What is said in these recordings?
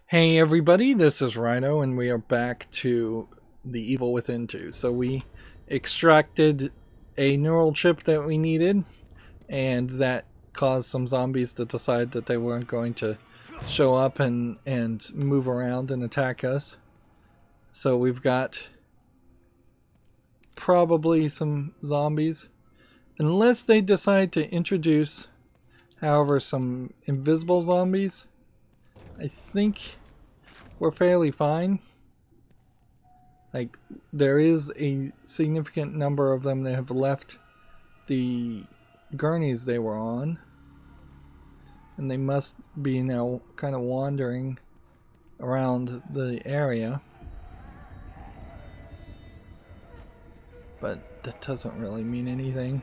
Hey everybody, this is Rydo and we are back to the Evil Within 2. So we extracted a neural chip that we needed, and that caused some zombies to decide that they weren't going to show up and move around and attack us. So we've got probably some zombies, unless they decide to introduce, however, some invisible zombies. I think we're fairly fine. Like, there is a significant number of them that have left the gurneys they were on, and they must be now kind of wandering around the area. But that doesn't really mean anything.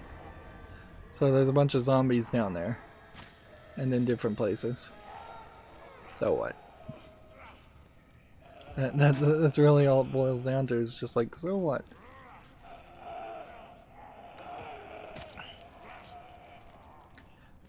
So there's a bunch of zombies down there, and in different places. So what? That's really all it boils down to, is just like, so what?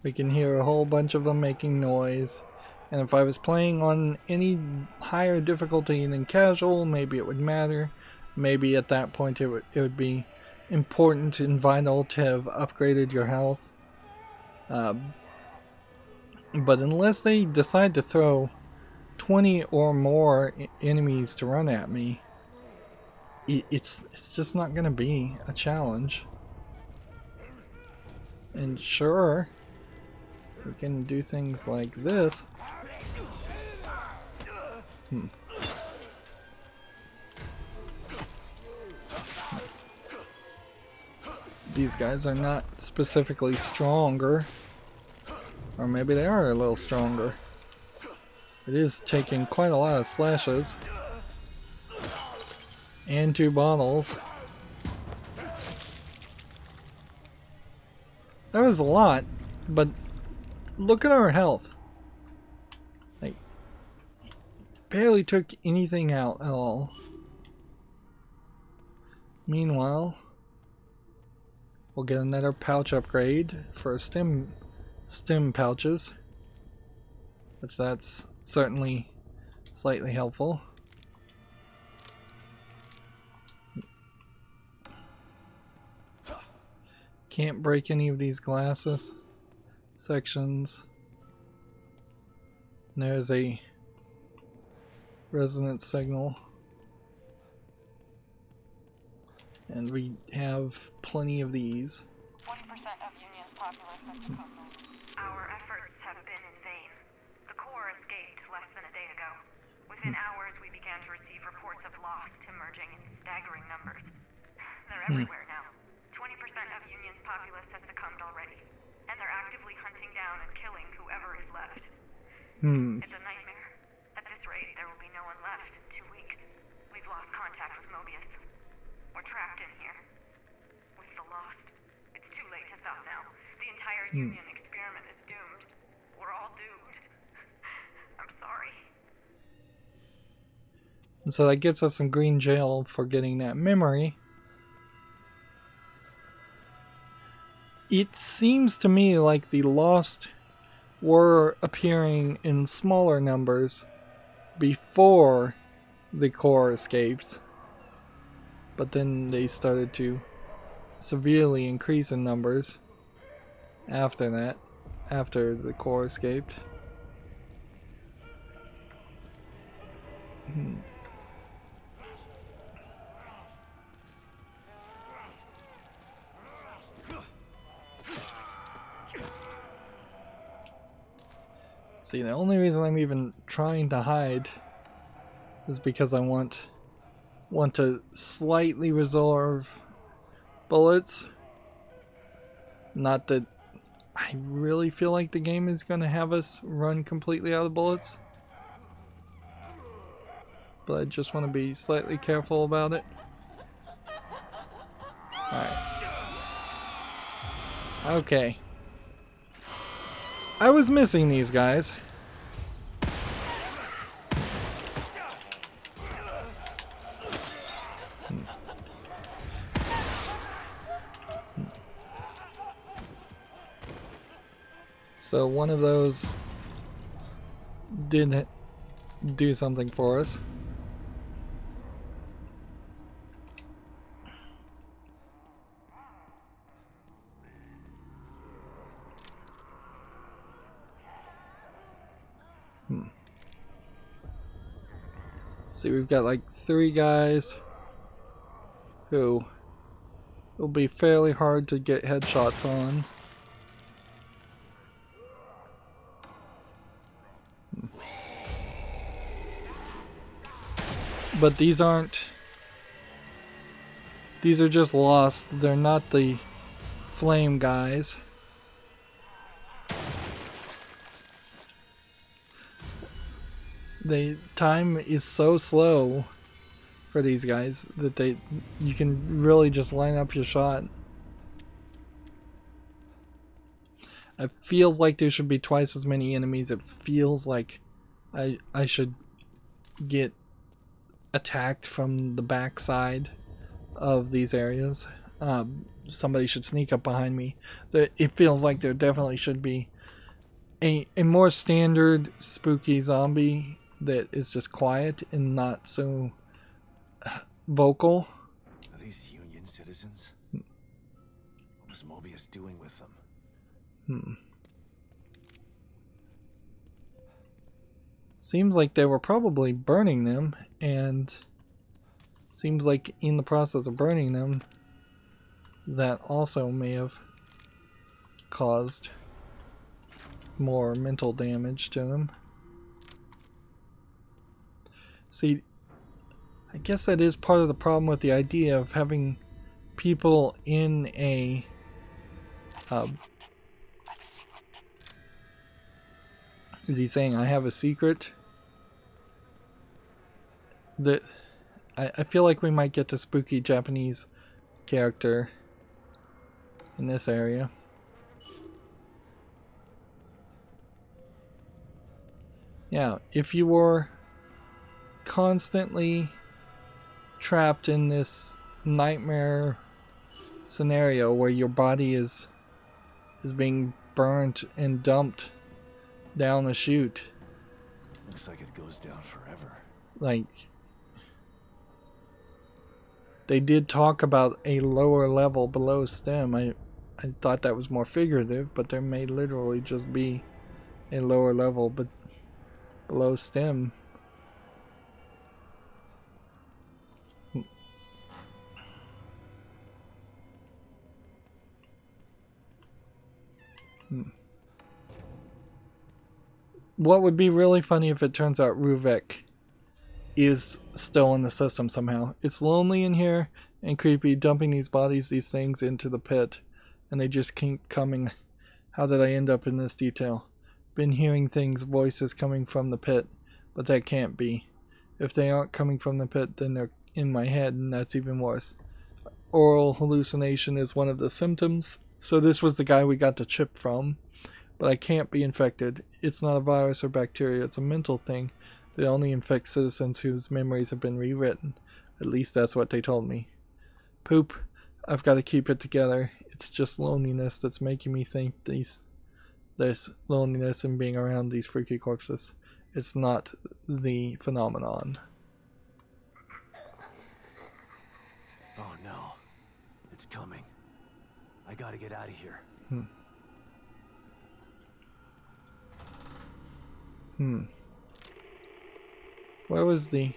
We can hear a whole bunch of them making noise, and if I was playing on any higher difficulty than casual, maybe it would matter. Maybe at that point it would be important and vital to have upgraded your health. But unless they decide to throw 20 or more enemies to run at me, it's just not gonna be a challenge. And sure, we can do things like this. These guys are not specifically stronger, or maybe they are a little stronger. It is taking quite a lot of slashes. And 2 bottles. That was a lot, but look at our health. Like, barely took anything out at all. Meanwhile, we'll get another pouch upgrade for stim pouches, which that's certainly slightly helpful. Can't break any of these glasses sections. And there's a resonance signal. And we have plenty of these. 20% of Union's populace has succumbed. Our efforts have been in vain. The core escaped less than a day ago. Within hours, we began to receive reports of lost emerging in staggering numbers. They're everywhere now. 20% of Union's populace has succumbed already, and they're actively hunting down and killing whoever is left. It's a nightmare. At this rate, there will be no one left in 2 weeks. We've lost contact with Mobius. We're trapped in here. With the lost. It's too late to stop now. The entire Union experiment is doomed. We're all doomed. I'm sorry. And so that gets us some green gel for getting that memory. It seems to me like the lost were appearing in smaller numbers before the core escapes, but then they started to severely increase in numbers after that, after the core escaped. See, the only reason I'm even trying to hide is because I want to slightly reserve bullets. Not that I really feel like the game is going to have us run completely out of bullets, but I just want to be slightly careful about it. Alright. Okay. I was missing these guys. So one of those did do something for us. See, we've got like 3 guys who will be fairly hard to get headshots on. But these are just lost. They're not the flame guys. The time is so slow for these guys that you can really just line up your shot. It feels like there should be twice as many enemies. It feels like I should get attacked from the backside of these areas. Somebody should sneak up behind me. It feels like there definitely should be a more standard spooky zombie that is just quiet and not so vocal. Are these Union citizens? What was Mobius doing with them? Seems like they were probably burning them, and seems like in the process of burning them, that also may have caused more mental damage to them. See, I guess that is part of the problem with the idea of having people in a is he saying I have a secret? That I feel like we might get a spooky Japanese character in this area. Yeah, if you were constantly trapped in this nightmare scenario where your body is being burnt and dumped down a chute. Looks like it goes down forever. Like, they did talk about a lower level below STEM. I thought that was more figurative, but there may literally just be a lower level but below STEM. What would be really funny if it turns out Ruvek is still in the system somehow. It's lonely in here and creepy, dumping these things into the pit, and they just keep coming. How did I end up in this detail? Been hearing things, voices coming from the pit, but that can't be. If they aren't coming from the pit, then they're in my head, and that's even worse. Oral hallucination is one of the symptoms. So this was the guy we got the chip from. But I can't be infected. It's not a virus or bacteria. It's a mental thing that only infects citizens whose memories have been rewritten. At least that's what they told me. Poop. I've got to keep it together. It's just loneliness that's making me think there's loneliness in being around these freaky corpses. It's not the phenomenon. Oh no. It's coming. I gotta get out of here. Where was the...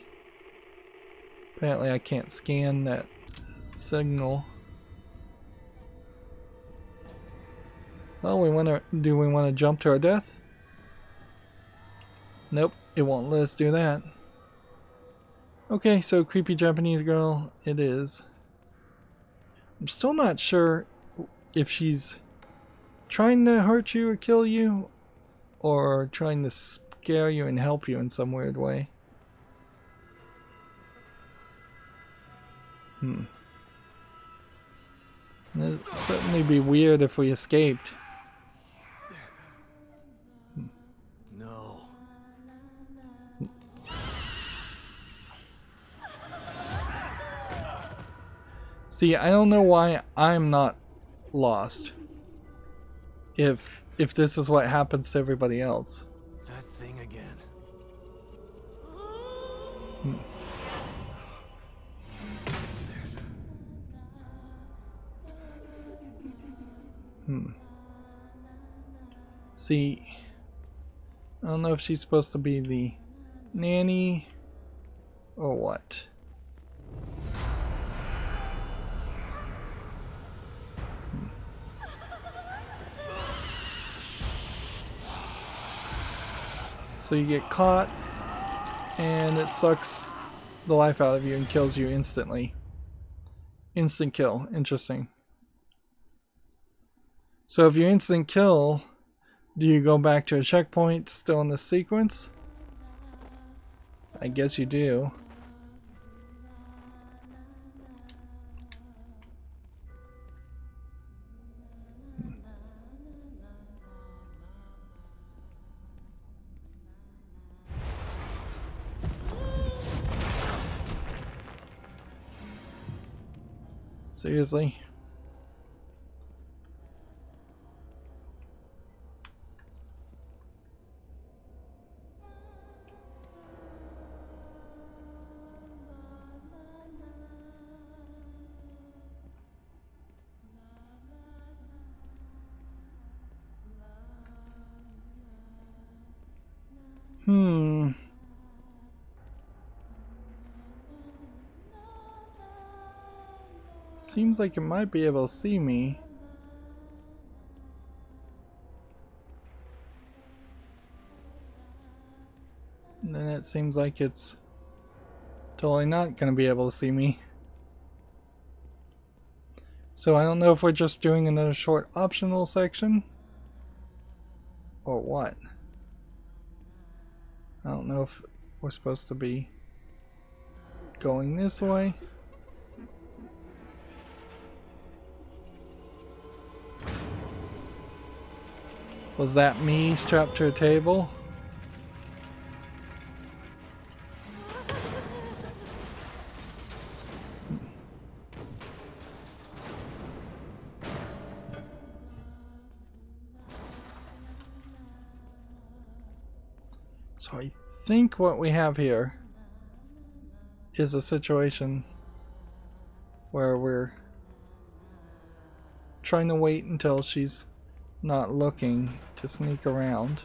Apparently I can't scan that signal. Well, do we want to jump to our death? Nope, it won't let us do that. Okay, so creepy Japanese girl it is. I'm still not sure if she's trying to hurt you or kill you, or trying to scare you and help you in some weird way. It'd certainly be weird if we escaped. No. See, I don't know why I'm not lost. If this is what happens to everybody else. That thing again. See, I don't know if she's supposed to be the nanny or what. So you get caught and it sucks the life out of you and kills you instantly. Instant kill. Interesting. So if you instant kill, do you go back to a checkpoint still in the sequence? I guess you do. Seriously? Seems like it might be able to see me. And then it seems like it's totally not going to be able to see me. So I don't know if we're just doing another short optional section or what. I don't know if we're supposed to be going this way. Was that me strapped to a table? So I think what we have here is a situation where we're trying to wait until she's not looking to sneak around.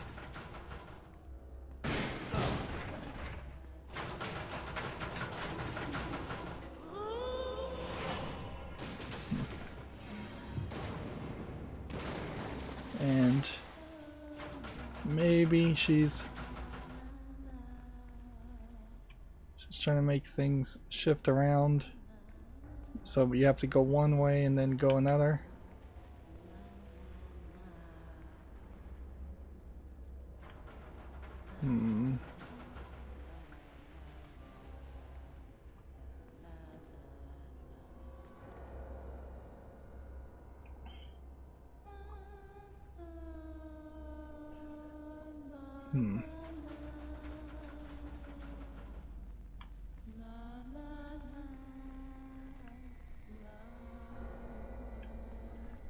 And maybe she's trying to make things shift around, so you have to go one way and then go another.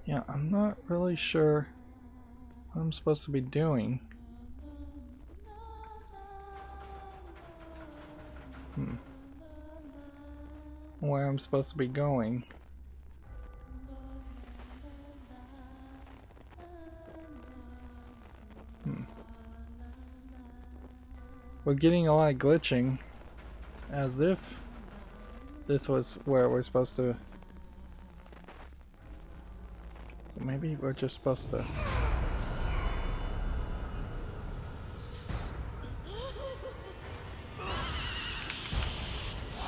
Yeah, I'm not really sure what I'm supposed to be doing. Where I'm supposed to be going. We're getting a lot of glitching, as if this was where we're supposed to. So maybe we're just supposed to.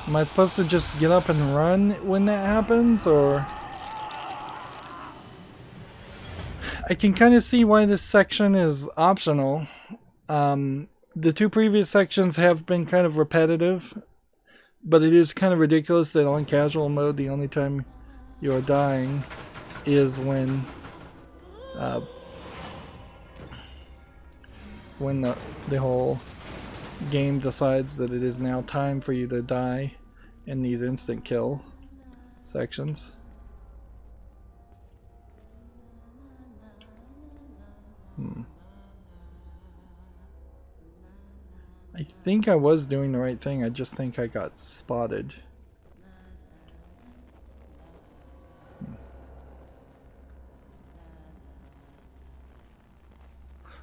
Am I supposed to just get up and run when that happens, or? I can kind of see why this section is optional. The two previous sections have been kind of repetitive, but it is kind of ridiculous that on casual mode the only time you are dying is when the whole game decides that it is now time for you to die in these instant kill sections. I think I was doing the right thing. I just think I got spotted.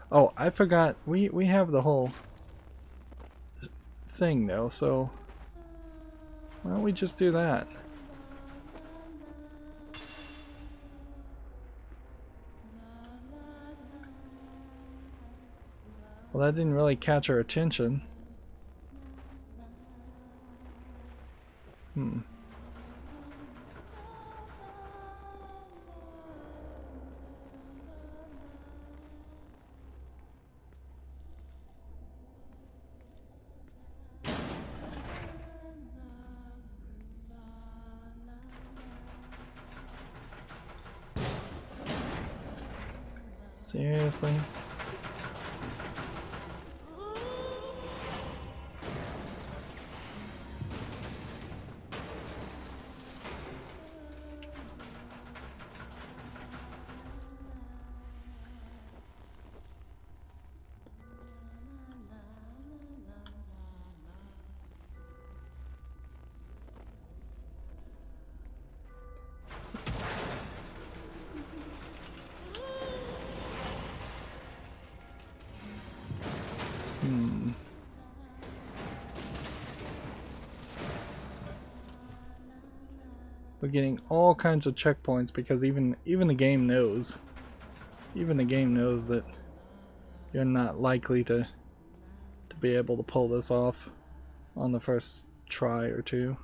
Oh, I forgot. We have the whole thing though, so why don't we just do that? Well, that didn't really catch our attention. Seriously? We're getting all kinds of checkpoints because even the game knows. Even the game knows that you're not likely to be able to pull this off on the first try or two.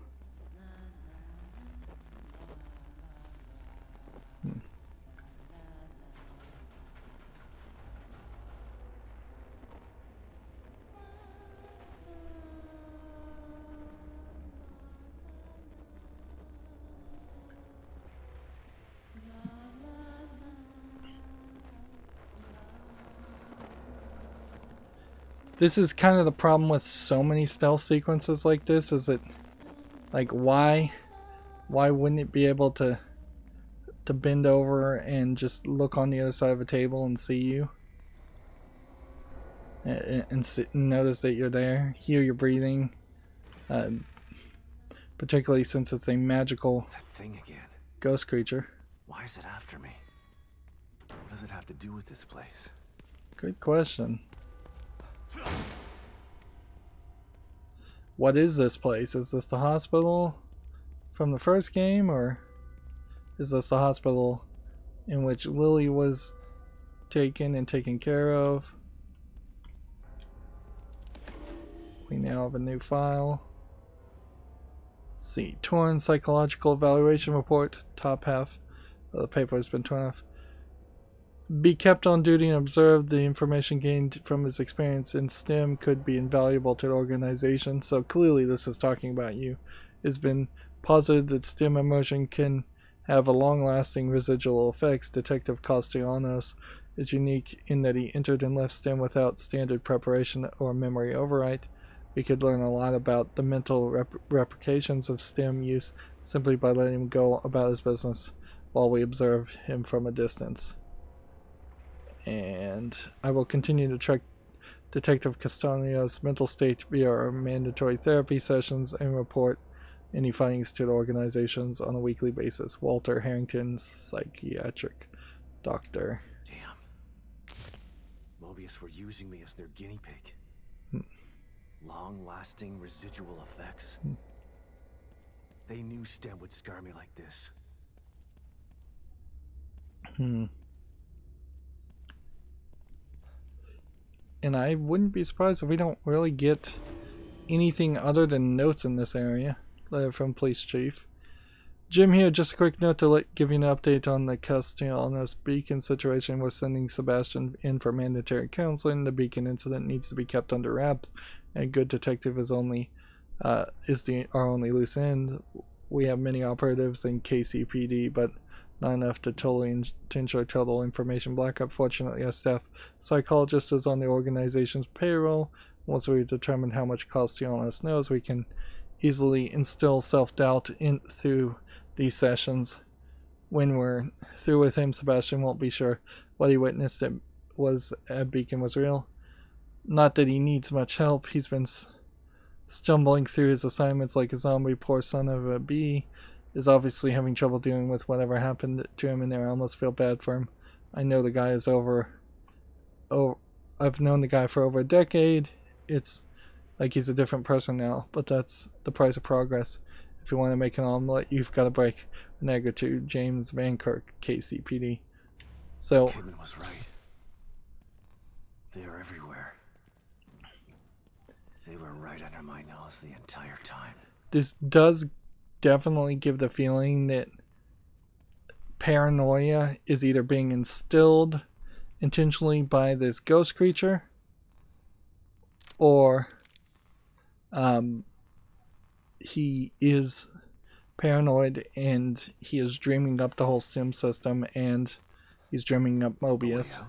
This is kind of the problem with so many stealth sequences like this, is that, like, why wouldn't it be able to bend over and just look on the other side of a table and see you? And notice that you're there, hear your breathing, particularly since it's a magical That thing again. ghost creature. Why is it after me? What does it have to do with this place? Good question. What is this place? Is this the hospital from the first game, or is this the hospital in which Lily was taken and taken care of? We now have a new file. Let's see, torn psychological evaluation report. Top half of the paper has been torn off. Be kept on duty and observed. The information gained from his experience in STEM could be invaluable to the organization. So clearly this is talking about you. It's been posited that STEM immersion can have a long-lasting residual effects. Detective Castellanos is unique in that he entered and left STEM without standard preparation or memory overwrite. We could learn a lot about the mental repercussions of STEM use simply by letting him go about his business while we observe him from a distance. And I will continue to track Detective Castaneda's mental state via our mandatory therapy sessions and report any findings to the organizations on a weekly basis. Walter Harrington, psychiatric doctor. Damn. Mobius were using me as their guinea pig. Long-lasting residual effects. They knew STEM would scar me like this. And I wouldn't be surprised if we don't really get anything other than notes in this area. Letter from Police Chief. Jim here, just a quick note to give you an update on the Castellanos Beacon situation. We're sending Sebastian in for mandatory counseling. The Beacon incident needs to be kept under wraps, and a good detective is our only loose end. We have many operatives in KCPD, but not enough to ensure total information blackout. Fortunately, our staff psychologist is on the organization's payroll. Once we've determined how much Castellanos knows, we can easily instill self-doubt through these sessions. When we're through with him, Sebastian won't be sure what he witnessed at Beacon was real. Not that he needs much help. He's been stumbling through his assignments like a zombie. Poor son of a bee is obviously having trouble dealing with whatever happened to him, and I almost feel bad for him. I know the guy is I've known the guy for over a decade. It's like he's a different person now, but that's the price of progress. If you want to make an omelet, you've got to break an egg or two. James Van Kirk, KCPD. So Kidman was right. They are everywhere. They were right under my nose the entire time. this does definitely give the feeling that paranoia is either being instilled intentionally by this ghost creature, or he is paranoid and he is dreaming up the whole stim system, and he's dreaming up Mobius.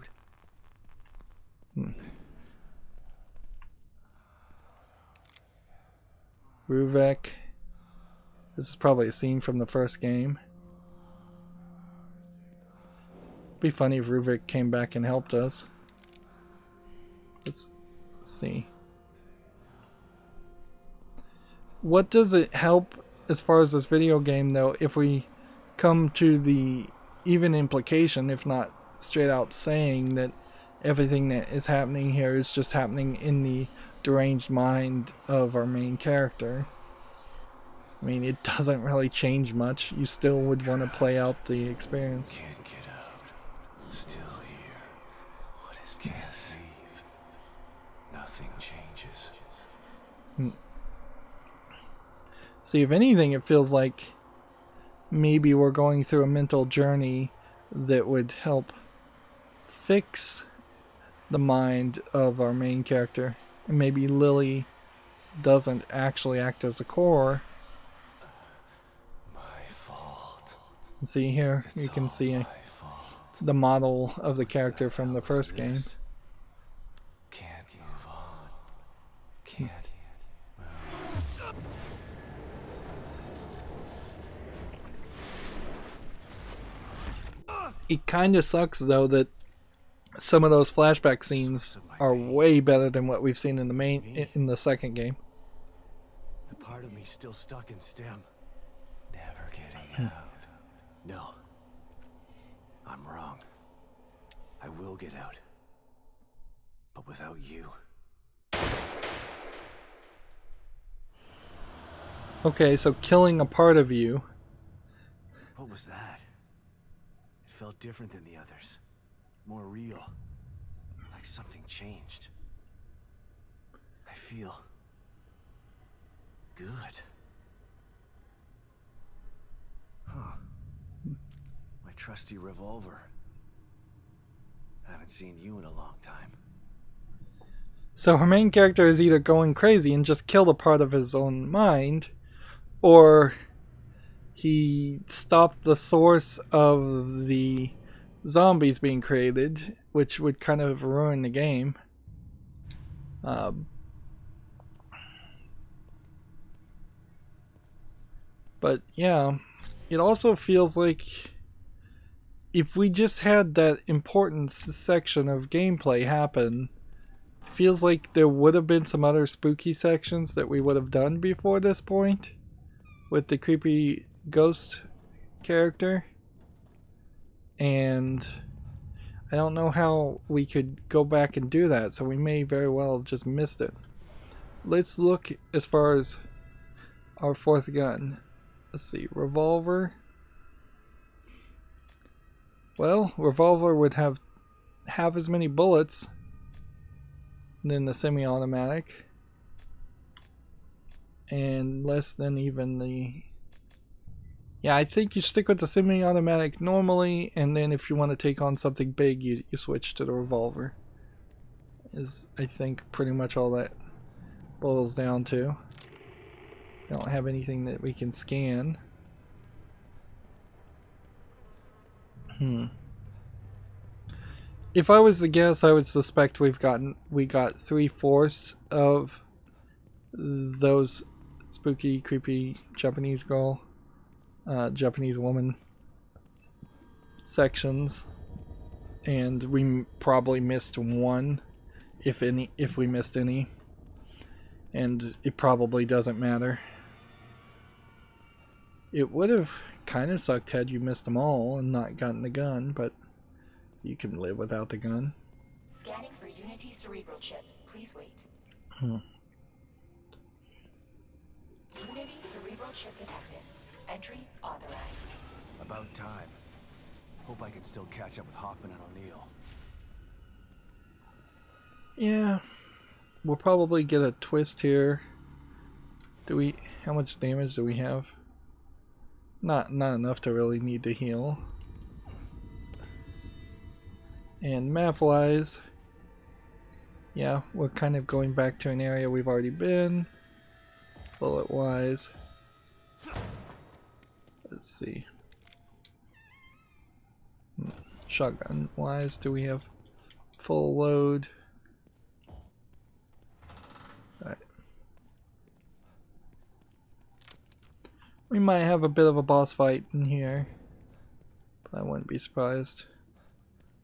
Ruvek. This is probably a scene from the first game. Be funny if Ruvik came back and helped us. Let's see. What does it help as far as this video game, though, if we come to the even implication, if not straight out saying that everything that is happening here is just happening in the deranged mind of our main character? I mean, it doesn't really change much. You still would want to play out the experience. Can't get out. Still here. What is this? Nothing changes. See, if anything, it feels like maybe we're going through a mental journey that would help fix the mind of our main character. And maybe Lily doesn't actually act as a core. My fault. See here, you can see the model of the character from the first game. Can't move on. Can't move. It kind of sucks, though, that some of those flashback scenes are way better than what we've seen in the second game. The part of me still stuck in STEM. Never getting out. No. I'm wrong. I will get out. But without you. Okay, so killing a part of you. What was that? It felt different than the others. More real. Like something changed. I feel good. Huh. My trusty revolver. Haven't seen you in a long time. So her main character is either going crazy and just killed a part of his own mind, or he stopped the source of the zombies being created, which would kind of ruin the game. But yeah, it also feels like if we just had that important section of gameplay happen, it feels like there would have been some other spooky sections that we would have done before this point with the creepy ghost character. And I don't know how we could go back and do that, so we may very well have just missed it. Let's look as far as our fourth gun. Let's see, revolver. Well, revolver would have half as many bullets than the semi-automatic, and less than even the... Yeah, I think you stick with the semi-automatic normally, and then if you want to take on something big, you switch to the revolver. Is, I think, pretty much all that boils down to. I don't have anything that we can scan. If I was to guess, I would suspect we got 3/4 of those spooky, creepy Japanese girl, Japanese woman sections, and we probably missed one. if we missed any. And it probably doesn't matter. It would have kind of sucked had you missed them all and not gotten the gun, but you can live without the gun. Scanning for Unity cerebral chip. Please wait. Unity cerebral chip detected. Entry authorized. About time. Hope I can still catch up with Hoffman and O'Neill. Yeah, we'll probably get a twist here. How much damage do we have? Not enough to really need to heal. And map-wise, yeah, we're kind of going back to an area we've already been. Bullet-wise, let's see. Shotgun-wise, do we have full load? Alright. We might have a bit of a boss fight in here, but I wouldn't be surprised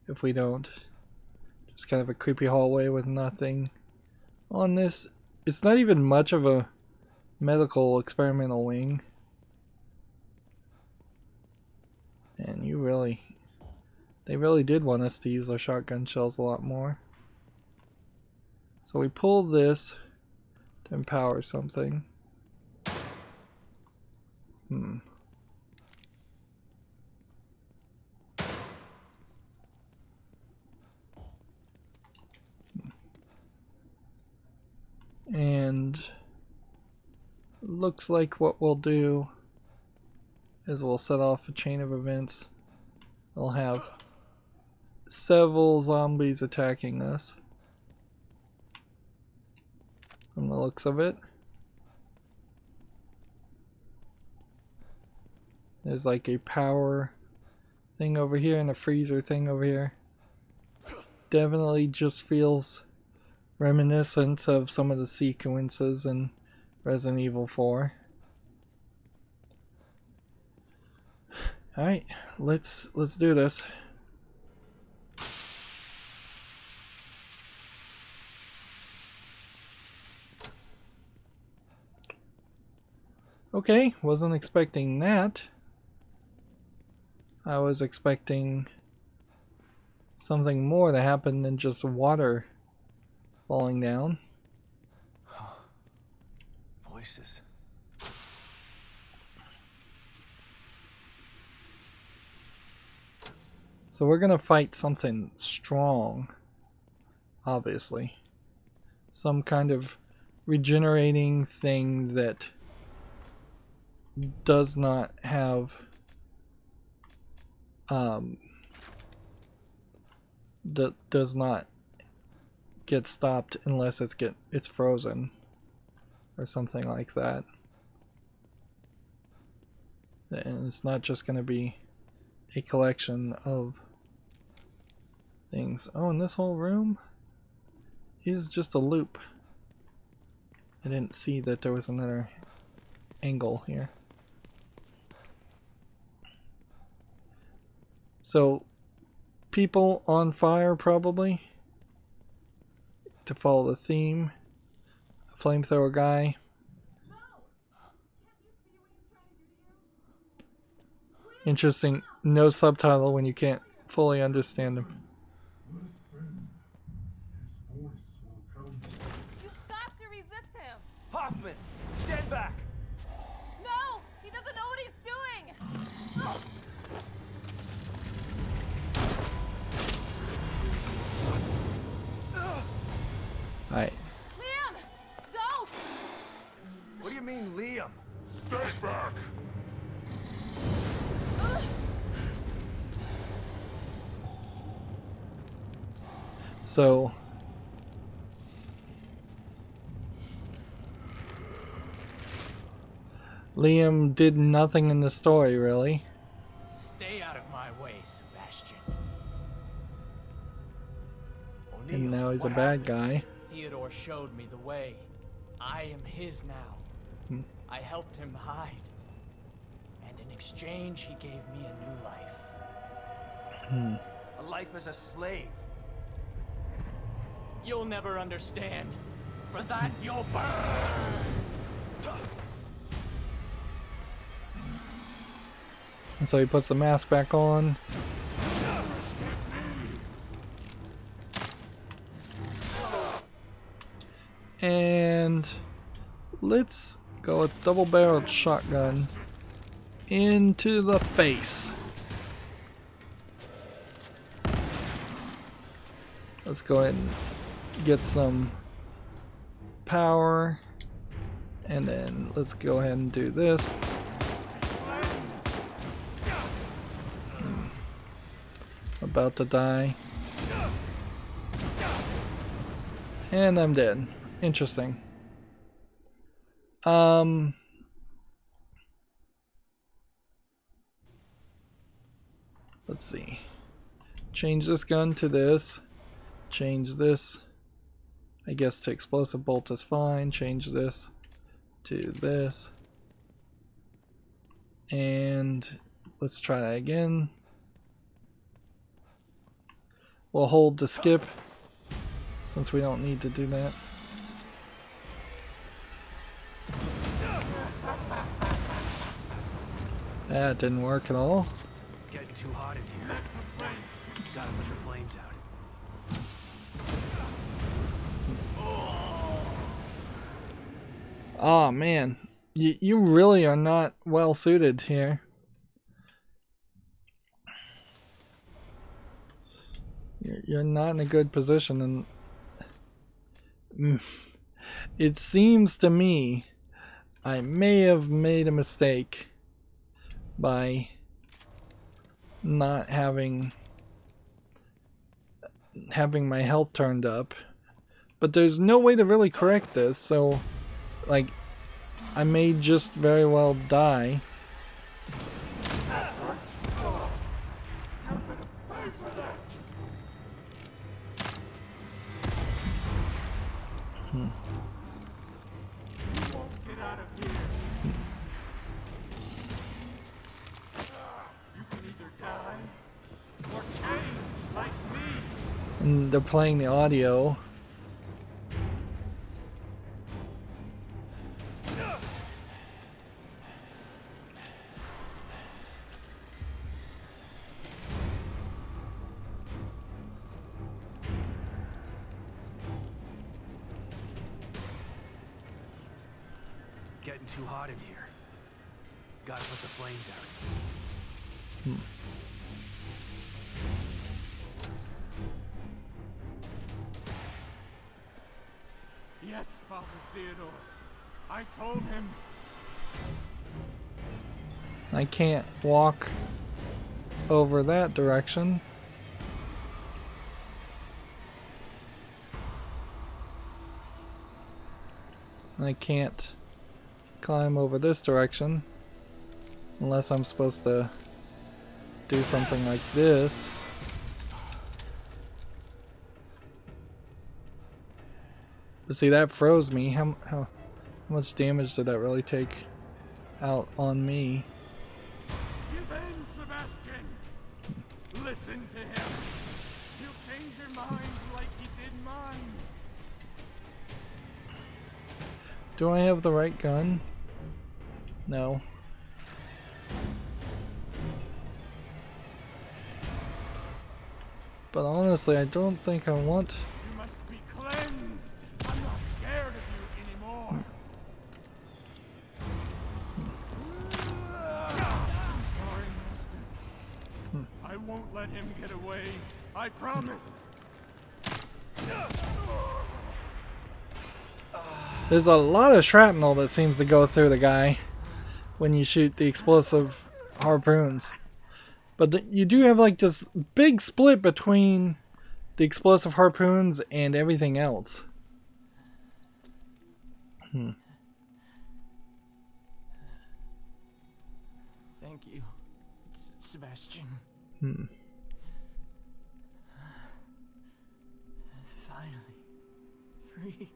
if we don't. Just kind of a creepy hallway with nothing on this. It's not even much of a medical experimental wing. And they really did want us to use our shotgun shells a lot more. So we pull this to empower something. And looks like what we'll do is we'll set off a chain of events. We'll have several zombies attacking us from the looks of it. There's like a power thing over here and a freezer thing over here. Definitely just feels reminiscent of some of the sequences in Resident Evil 4. Alright, let's do this. Okay, wasn't expecting that. I was expecting something more to happen than just water falling down. Voices. So we're gonna fight something strong, obviously. Some kind of regenerating thing that does not have that does not get stopped unless it's frozen or something like that. And it's not just going to be a collection of things. Oh, and this whole room is just a loop. I didn't see that there was another angle here. So, people on fire probably, to follow the theme. A flamethrower guy. Interesting, no subtitle when you can't fully understand him. You've got to resist him! Hoffman, stand back! No! He doesn't know what he's doing! Alright. Liam! Don't! What do you mean, Liam? Stay back! So Liam did nothing in the story, really. Stay out of my way, Sebastian. O'Neill, And now he's a what bad happened? guy. Theodore showed me the way. I am his now. I helped him hide. And in exchange, he gave me a new life. A life as a slave. you'll never understand. For that, you'll burn! And so he puts the mask back on. And let's go with double-barreled shotgun into the face. Let's go ahead and get some power, and then let's go ahead and do this. About to die. And I'm dead. Interesting. Let's see. Change this gun to this. Change this. I guess to explosive bolt is fine. Change this to this. And let's try that again. We'll hold to skip since we don't need to do that. That didn't work at all. Getting too hot in here. Gotta put the flames out. Oh man, you really are not well suited here. You're not in a good position, and it seems to me I may have made a mistake by not having my health turned up, but there's no way to really correct this, so like I may just very well die. And they're playing the audio. Getting too hot in here. Gotta put the flames out. Yes, Father Theodore. I told him. I can't walk over that direction. I can't climb over this direction unless I'm supposed to do something like this. But see, that froze me. How much damage did that really take out on me? Give in, Sebastian. Listen to him. He'll change your mind like he did mine. Do I have the right gun? No. But honestly, I don't think I want. You must be cleansed. I'm not scared of you anymore. I'm sorry, Master. I won't let him get away. I promise. There's a lot of shrapnel that seems to go through the guy when you shoot the explosive harpoons. But you do have like this big split between the explosive harpoons and everything else. Thank you, Sebastian. Finally, free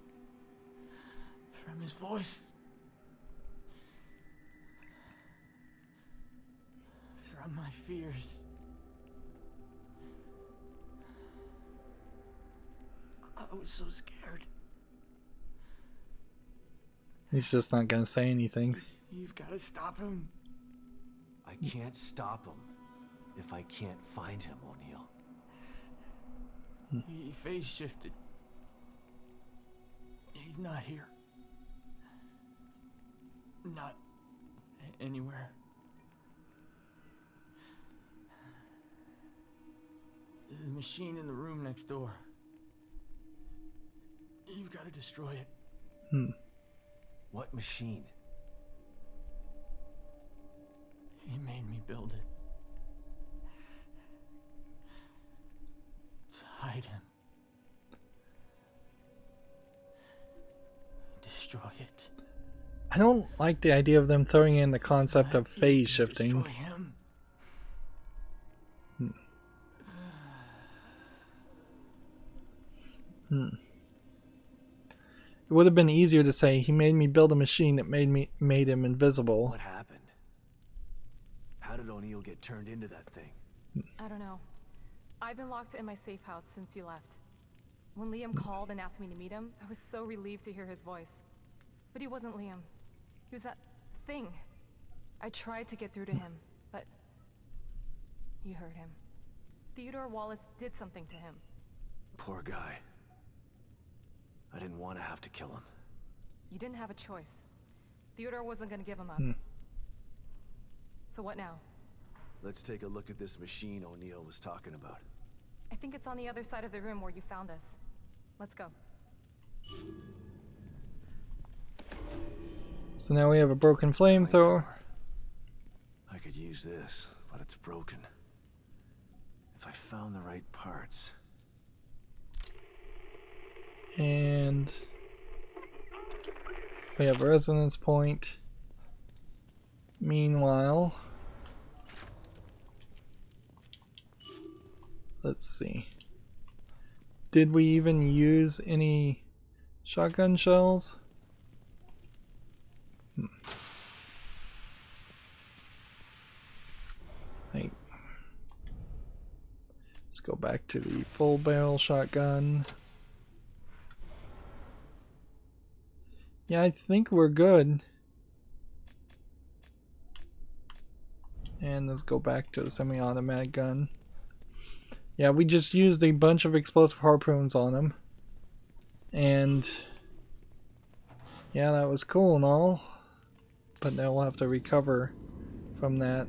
from his voice. From my fears. I was so scared. He's just not gonna say anything. You've got to stop him. I can't stop him if I can't find him, O'Neill. He phase shifted. He's not here. Not anywhere. The machine in the room next door. You've got to destroy it. What machine? He made me build it. To hide him. Destroy it. I don't like the idea of them throwing in the concept of phase shifting. Destroy him. It would have been easier to say he made me build a machine that made him invisible. What happened? How did O'Neill get turned into that thing? I don't know. I've been locked in my safe house since you left. When Liam called and asked me to meet him, I was so relieved to hear his voice. But he wasn't Liam. He was that thing. I tried to get through to him, but you heard him. Theodore Wallace did something to him. Poor guy. I didn't want to have to kill him. You didn't have a choice. Theodore wasn't gonna give him up. So what now? Let's take a look at this machine O'Neill was talking about. I think it's on the other side of the room where you found us. Let's go. So now we have a broken flamethrower. I could use this, but it's broken. If I found the right parts. And we have a resonance point. Meanwhile, let's see. Did we even use any shotgun shells? Let's go back to the full barrel shotgun. Yeah, I think we're good. And let's go back to the semi-automatic gun. Yeah, we just used a bunch of explosive harpoons on him. And yeah, that was cool and all. But now we'll have to recover from that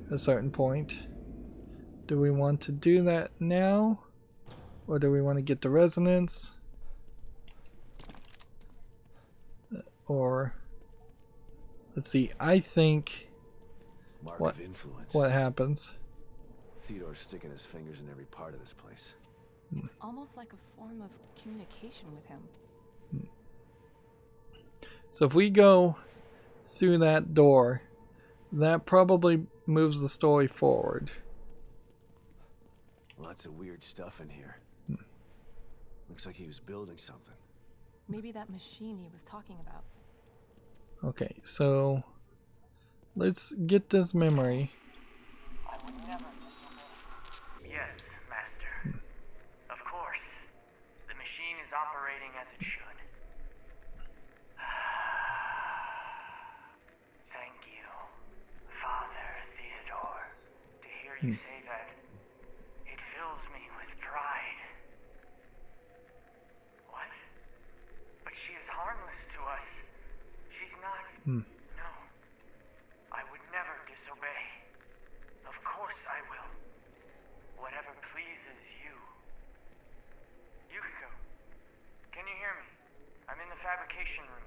at a certain point. Do we want to do that now? Or do we want to get the resonance? Or let's see, I think Mark of influence. what happens. Theodore's sticking his fingers in every part of this place. It's almost like a form of communication with him. So if we go through that door, that probably moves the story forward. Lots of weird stuff in here. Looks like he was building something. Maybe that machine he was talking about. Okay, so let's get this memory. I would never disobey. Yes, Master. Of course. The machine is operating as it should. Thank you, Father Theodore. To hear you say that, it fills me with pride. What? But she is harmless to us. She's not... No. I would never disobey. Of course I will. Whatever pleases you. Yukiko, can you hear me? I'm in the fabrication room.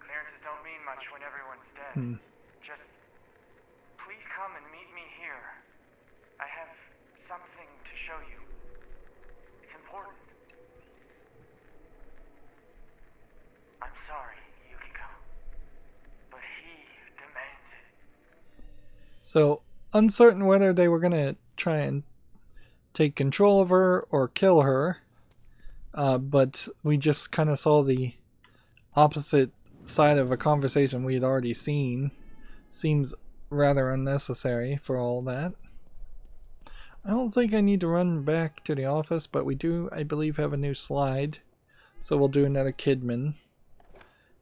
Clearances don't mean much when everyone's dead. Just please come and meet me here. I have something to show you. It's important. I'm sorry, Yukiko, but he demands it. So uncertain whether they were gonna try and take control of her or kill her, but we just kind of saw the opposite side of a conversation we had already seen. Seems rather unnecessary for all that. I don't think I need to run back to the office, but we do, I believe, have a new slide. So we'll do another Kidman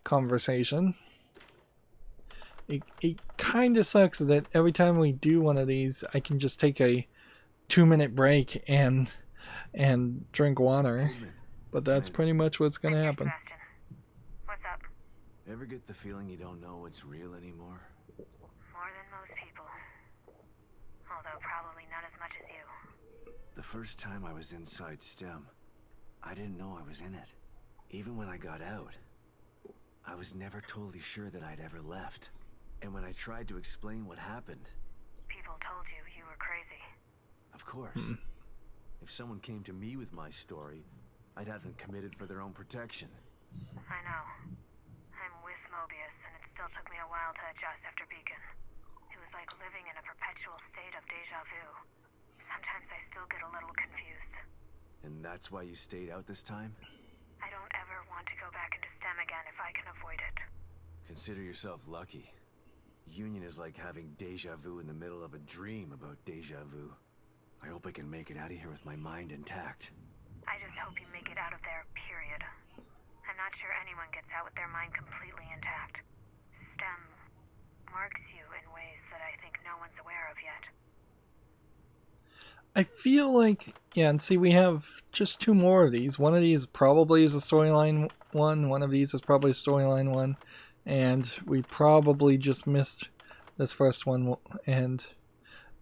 conversation. It kind of sucks that every time we do one of these, I can just take a 2-minute break and drink water. But that's pretty much what's going to happen. Sebastian, what's up? Ever get the feeling you don't know what's real anymore? More than most people. Although probably not as much as you. The first time I was inside STEM, I didn't know I was in it. Even when I got out, I was never totally sure that I'd ever left. And when I tried to explain what happened... People told you you were crazy. Of course. If someone came to me with my story, I'd have them committed for their own protection. I know. I'm with Mobius, and it still took me a while to adjust after Beacon. It was like living in a perpetual state of deja vu. Sometimes I still get a little confused. And that's why you stayed out this time? I don't ever want to go back into STEM again if I can avoid it. Consider yourself lucky. Union is like having deja vu in the middle of a dream about deja vu. I hope I can make it out of here with my mind intact. I just hope you make it out of there, period. I'm not sure anyone gets out with their mind completely intact. STEM marks you in ways that I think no one's aware of yet. I feel like, yeah, and see, we have just 2 more of these. One of these probably is a storyline one of these is probably a storyline one, and we probably just missed this first one, and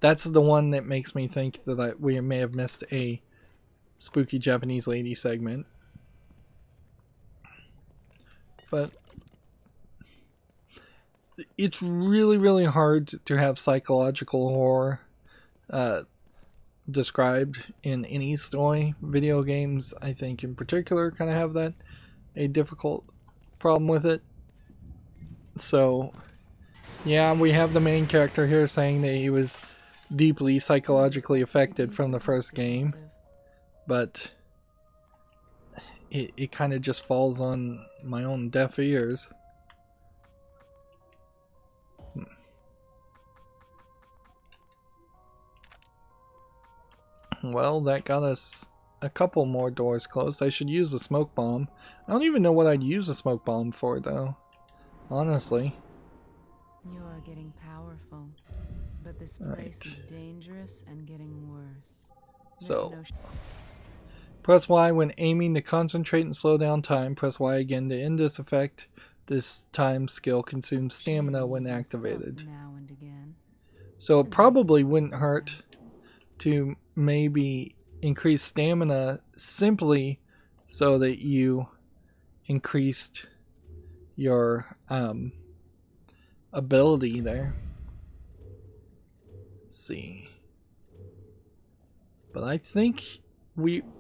that's the one that makes me think that we may have missed a spooky Japanese lady segment. But it's really, really hard to have psychological horror described in any story. Video games, I think in particular, kind of have a difficult problem with it. So yeah, we have the main character here saying that he was deeply psychologically affected from the first game, but it kind of just falls on my own deaf ears. Well, that got us a couple more doors closed. I should use the smoke bomb. I don't even know what I'd use a smoke bomb for, though. Honestly. You are getting powerful, but this place is dangerous and getting worse. So, press Y when aiming to concentrate and slow down time. Press Y again to end this effect. This time skill consumes stamina when activated. Now and again. So it probably wouldn't hurt to maybe increase stamina simply so that you increased your ability there. Let's see. But I think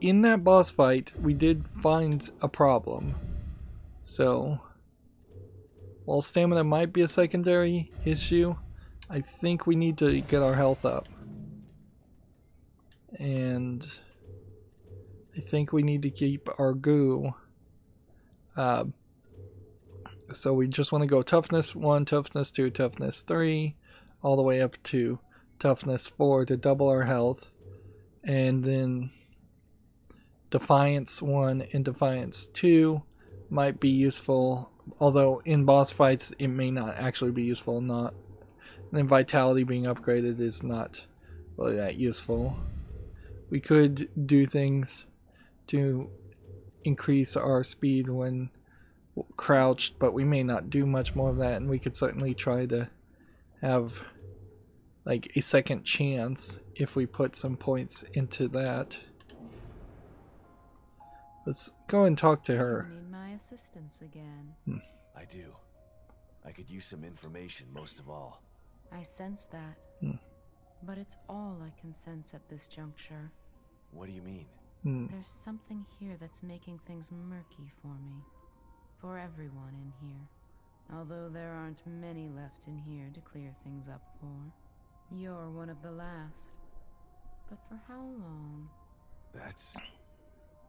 in that boss fight we did find a problem. So while stamina might be a secondary issue, I think we need to get our health up. And I think we need to keep our goo. So we just want to go toughness 1, toughness 2, toughness 3, all the way up to toughness 4 to double our health. And then defiance 1 and defiance 2 might be useful, although in boss fights it may not actually be useful. And then vitality being upgraded is not really that useful. We could do things to increase our speed when crouched, but we may not do much more of that, and we could certainly try to have like a second chance if we put some points into that. Let's go and talk to her. You need my assistance again. I do. I could use some information most of all. I sense that. But it's all I can sense at this juncture. What do you mean? There's something here that's making things murky for me. For everyone in here. Although there aren't many left in here to clear things up for. You're one of the last. But for how long? That's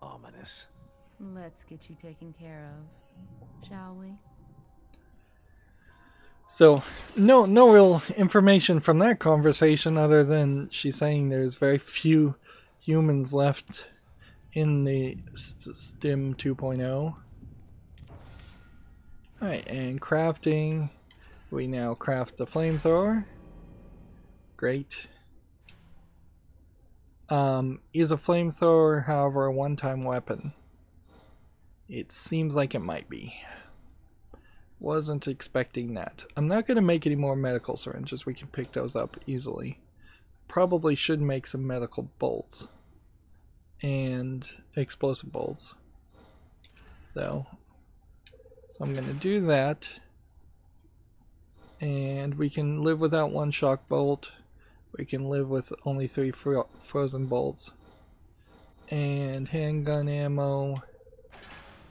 ominous. Let's get you taken care of, shall we? So, no real information from that conversation other than she's saying there's very few humans left in the STEM 2.0. Alright, and crafting. We now craft the flamethrower. Great. Is a flamethrower, however, a one-time weapon? It seems like it might be. Wasn't expecting that. I'm not going to make any more medical syringes. We can pick those up easily. Probably should make some medical bolts. And explosive bolts. Though. So I'm going to do that. And we can live without one shock bolt. We can live with only 3 frozen bolts. And handgun ammo.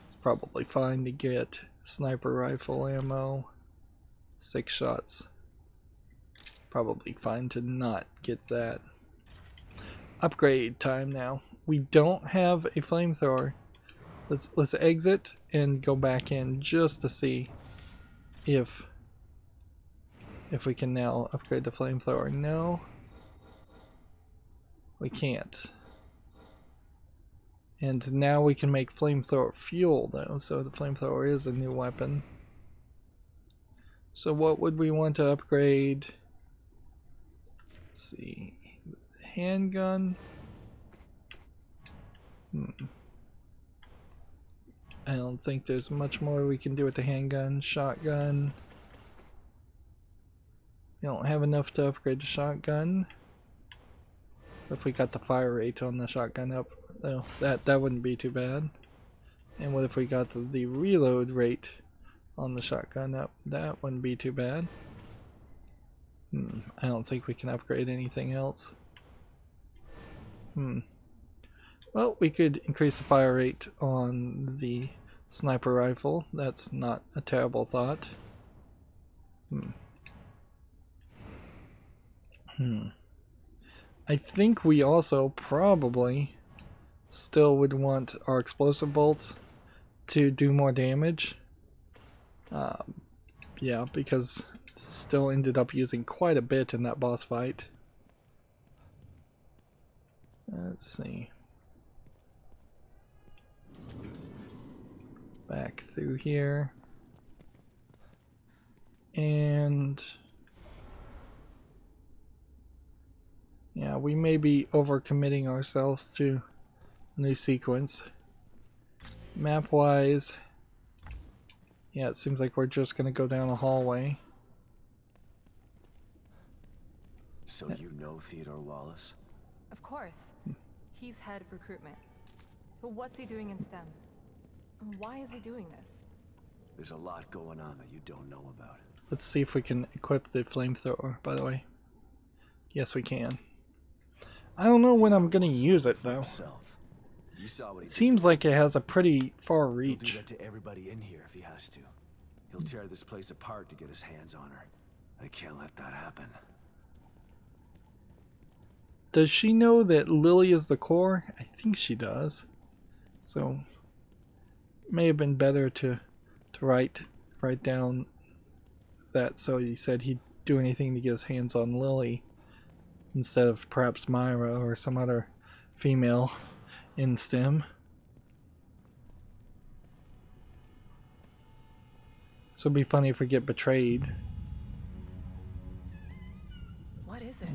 It's probably fine to get. Sniper rifle ammo. 6 shots. Probably fine to not get that. Upgrade time now. We don't have a flamethrower. Let's exit and go back in just to see if we can now upgrade the flamethrower. No. We can't. And now we can make flamethrower fuel though, so the flamethrower is a new weapon. So what would we want to upgrade? Let's see. Handgun. I don't think there's much more we can do with the handgun. Shotgun. We don't have enough to upgrade the shotgun. If we got the fire rate on the shotgun up, though, that wouldn't be too bad. And what if we got the reload rate on the shotgun up? That wouldn't be too bad. I don't think we can upgrade anything else. Well, we could increase the fire rate on the sniper rifle. That's not a terrible thought. I think we also probably still would want our explosive bolts to do more damage. Yeah, because still ended up using quite a bit in that boss fight. Let's see. Back through here. And yeah, we may be overcommitting ourselves to a new sequence. Map wise, yeah, it seems like we're just gonna go down a hallway. So you know Theodore Wallace? Of course. He's head of recruitment. But what's he doing in STEM? And why is he doing this? There's a lot going on that you don't know about. Let's see if we can equip the flamethrower, by the way. Yes, we can. I don't know when I'm gonna use it though. It seems like it has a pretty far reach. He'll do that to everybody in here if he has to. He'll tear this place apart to get his hands on her. I can't let that happen. Does she know that Lily is the core? I think she does. So it may have been better to write down that so he said he'd do anything to get his hands on Lily instead of perhaps Myra or some other female in STEM. So it'd be funny if we get betrayed. What is it?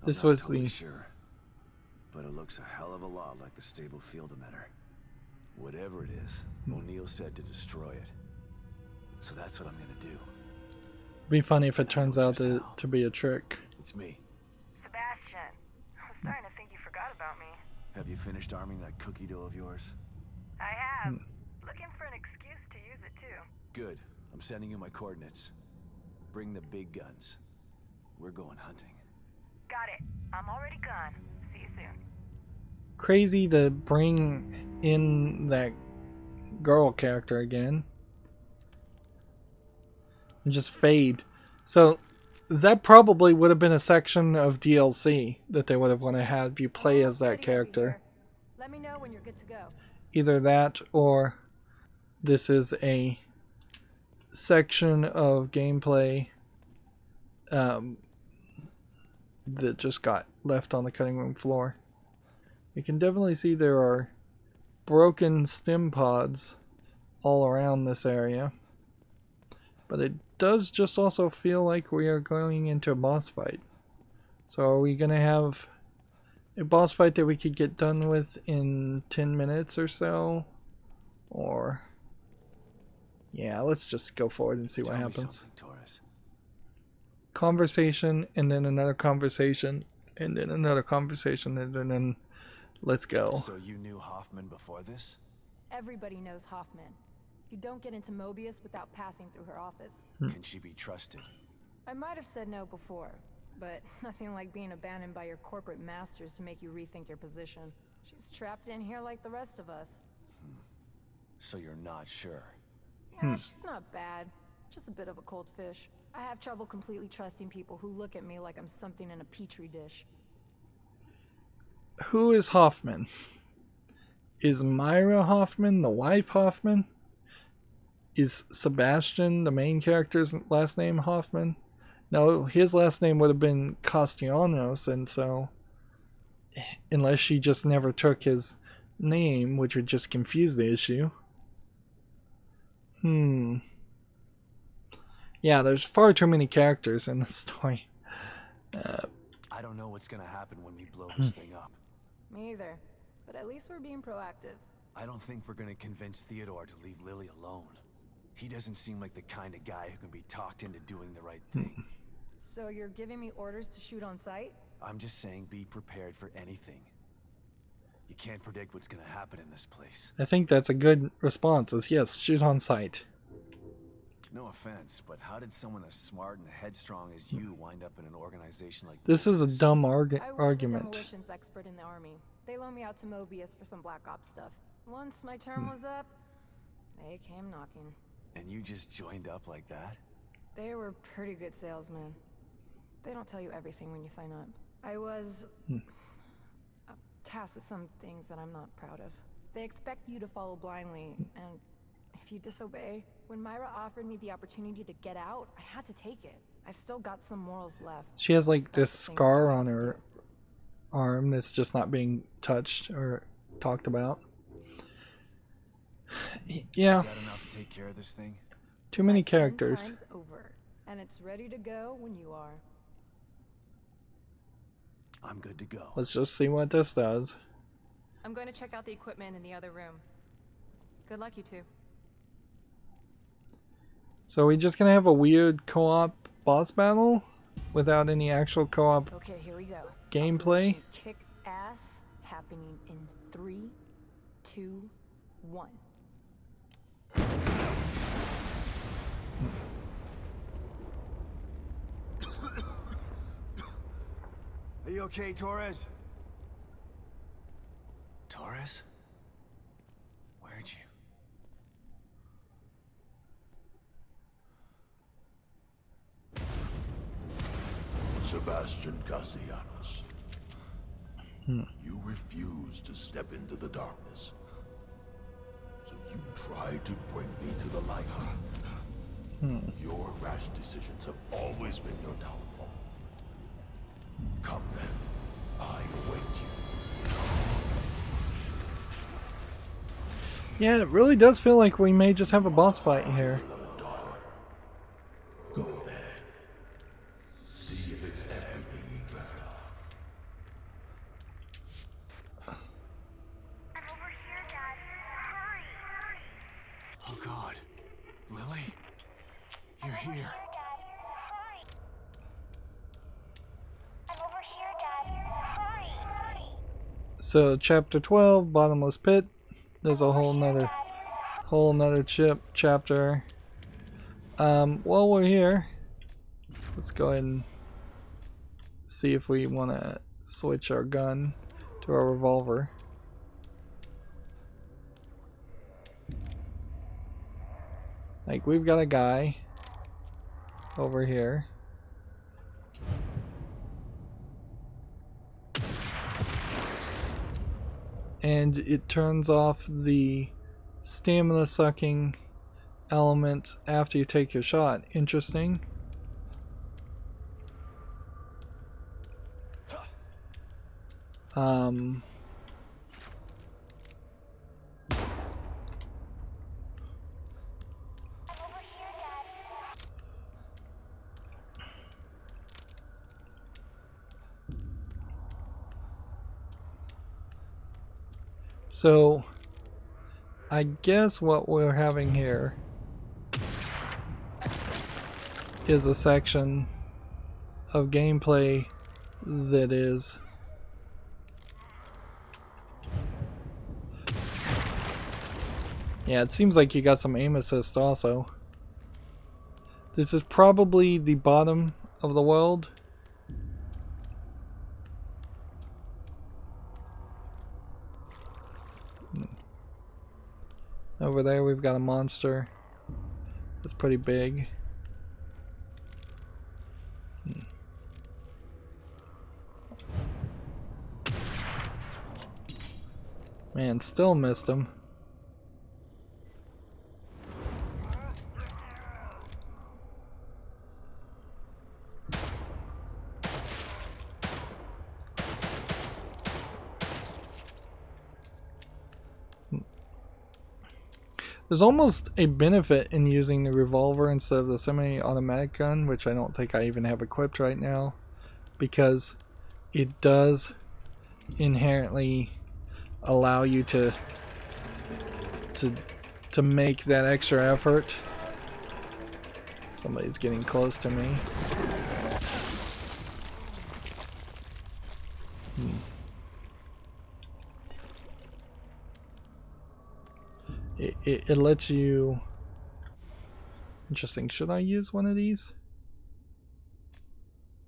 This I'm not was totally the sure, but it looks a hell of a lot like the stable field emitter. Whatever it is, O'Neill said to destroy it. So that's what I'm gonna do. be funny if it turns out to be a trick. It's me. Sebastian, I'm starting to think you forgot about me. Have you finished arming that cookie dough of yours? I have. Looking for an excuse to use it too. Good. I'm sending you my coordinates. Bring the big guns. We're going hunting. Got it. I'm already gone. See you soon. Crazy to bring in that girl character again. And just fade. So that probably would have been a section of DLC that they would have wanted to have you play as that character. Let me know when you're good to go. Either that or this is a section of gameplay that just got left on the cutting room floor. You can definitely see there are broken stim pods all around this area. But it does just also feel like we are going into a boss fight. So are we going to have a boss fight that we could get done with in 10 minutes or so? Or... yeah, let's just go forward and see what happens. Conversation, and then another conversation, and then another conversation, and then let's go. So you knew Hoffman before this? Everybody knows Hoffman. You don't get into Mobius without passing through her office. Can she be trusted? I might have said no before, but nothing like being abandoned by your corporate masters to make you rethink your position. She's trapped in here like the rest of us. So you're not sure? Yeah, she's not bad. Just a bit of a cold fish. I have trouble completely trusting people who look at me like I'm something in a petri dish. Who is Hoffman? Is Myra Hoffman the wife Hoffman? Is Sebastian, the main character's last name, Hoffman? No, his last name would have been Castellanos, and so... unless she just never took his name, which would just confuse the issue. Yeah, there's far too many characters in this story. I don't know what's gonna happen when we blow this thing up. Me either. But at least we're being proactive. I don't think we're gonna convince Theodore to leave Lily alone. He doesn't seem like the kind of guy who can be talked into doing the right thing. So you're giving me orders to shoot on sight? I'm just saying be prepared for anything. You can't predict what's gonna happen in this place. I think that's a good response, is yes, shoot on sight. No offense, but how did someone as smart and headstrong as you wind up in an organization like this? Is a dumb I was argument. a demolitions expert in the army. They loaned me out to Mobius for some Black Ops stuff. Once my term was up, they came knocking. And you just joined up like that? They were pretty good salesmen. They don't tell you everything when you sign up. I was tasked with some things that I'm not proud of. They expect you to follow blindly, and if you disobey... When Myra offered me the opportunity to get out, I had to take it. I've still got some morals left. She has like this scar on her arm that's just not being touched or talked about. Yeah. Is that enough to take care of this thing? Too many characters. 10 times over, and it's ready to go when you are. I'm good to go. Let's just see what this does. I'm going to check out the equipment in the other room. Good luck, you two. So we're just gonna have a weird co-op boss battle without any actual co-op Okay, here we go. gameplay. Kick ass happening in 3, 2, 1. Are you okay, Torres? Torres? Where'd you... Sebastian Castellanos. You refuse to step into the darkness. So you try to bring me to the light. Your rash decisions have always been your downfall. Come then. I await you. Yeah, it really does feel like we may just have a boss fight here. Go there. See if it's everything you dreamt of. I'm over here, Dad. Hurry! Oh God. Lily? You're here. Dad, hurry! I'm over here, Dad. Hurry! So chapter 12, bottomless pit. There's a whole nother chapter. While we're here, let's go ahead and see if we want to switch our gun to our revolver. Like, we've got a guy over here. And it turns off the stamina sucking element after you take your shot. Interesting. So I guess what we're having here is a section of gameplay that is it seems like you got some aim assist also. This is probably the bottom of the world. Over there we've got a monster that's pretty big. Man, still missed him. There's almost a benefit in using the revolver instead of the semi-automatic gun, which I don't think I even have equipped right now, because it does inherently allow you to make that extra effort. Somebody's getting close to me. It lets you... Interesting. Should I use one of these?